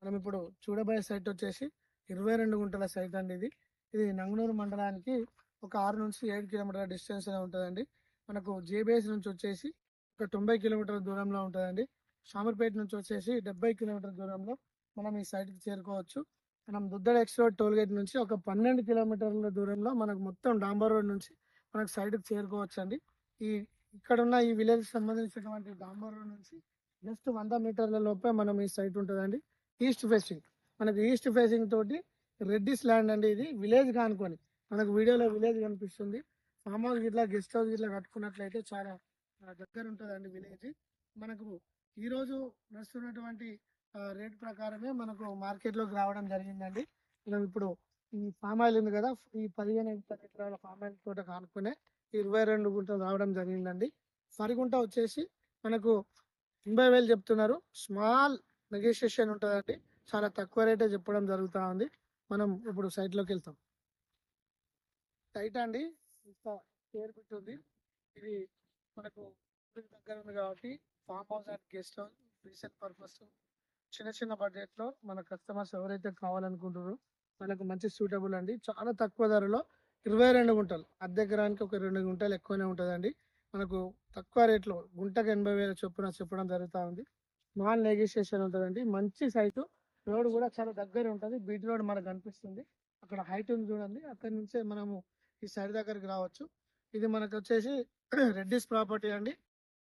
మనం ఇప్పుడు చూడబోయే సైట్ వచ్చేసి 22 గుంటల సైట్ అండి. ఇది నంగనూరు మండలానికి ఒక 6 నుంచి 7 కిలోమీటర్ల డిస్టెన్స్ లో ఉంటుందండి. మనకు జేబీఎస్ నుంచి వచ్చేసి ఒక 90 కిలోమీటర్ల దూరంలో ఉంటుందండి. షామర్పేట నుంచి వచ్చేసి 70 కిలోమీటర్ల దూరంలో మనం ఈ సైట్ కి చేరుకోవచ్చు. మనం దుద్దడ ఎక్స్ రోడ్ టోల్ గేట్ నుంచి ఒక 12 కిలోమీటర్ల దూరంలో మనకు మొత్తం డాంబర్ రోడ్ నుంచి మనకు సైట్ కి చేరుకోవచ్చు అండి. ఈ ఇక్కడ ఉన్న ఈ విలేజ్ సంబంధించినటువంటి డాంబర్ రోడ్ నుంచి జస్ట్ 100 మీటర్ల లోపే మనం ఈ సైట్ ఉంటుందండి. ఈస్ట్ ఫేసింగ్, మనకు ఈస్ట్ ఫేసింగ్ తోటి రెడ్డిస్ ల్యాండ్ అండి. ఇది విలేజ్ కానుకొని మనకు వీడియోలో విలేజ్ కనిపిస్తుంది. ఫామ్ హౌస్ గిట్లా గెస్ట్ హౌస్ గిట్లా కట్టుకున్నట్లయితే చాలా దగ్గర ఉంటుందండి విలేజ్. మనకు ఈ రోజు నడుస్తున్నటువంటి రేట్ ప్రకారమే మనకు మార్కెట్ లోకి రావడం జరిగిందండి. మనం ఇప్పుడు ఈ ఫామ్ ఆయిల్ ఉంది కదా, ఈ 15 ఎకరాల ఫామ్ ఆయిల్ తోట కానుకునే 22 గుంటలు రావడం జరిగిందండి. సరిగుంట వచ్చేసి మనకు 80,000 చెప్తున్నారు. స్మాల్ నెగోషియేషన్ ఉంటుందండి. చాలా తక్కువ రేటే చెప్పడం జరుగుతా ఉంది. మనం ఇప్పుడు సైట్ లోకి వెళ్తాం. సైట్ అండి ఇంత పేరు పెట్టుంది. ఇది మనకు ఊరికి దగ్గర ఉంది కాబట్టి farm house and guest house recent purpose చిన్న చిన్న బడ్జెట్ లో మన కస్టమర్స్ ఎవరైతే కావాలనుకుంటారో వాళ్ళకు మంచి సూటబుల్ అండి. చాలా తక్కువ ధరలో 22 గుంటలు, అద్దె ఎకరానికి ఒక 2 గుంటలు ఎక్కువనే ఉంటుందండి. మనకు తక్కువ రేట్లో గుంటకు 80,000 చొప్పున చెప్పడం జరుగుతూ ఉంది. స్మాల్ నెగోషియేషన్ ఉంటుందండి. మంచి సైటు, రోడ్ కూడా చాలా దగ్గర ఉంటుంది. బీట్ రోడ్ మనకు కనిపిస్తుంది. అక్కడ హైట్ ఉంది చూడండి, అక్కడి నుంచే మనము ఈ సైడ్ దగ్గరికి రావచ్చు. ఇది మనకు వచ్చేసి రెడ్డిస్ ప్రాపర్టీ అండి.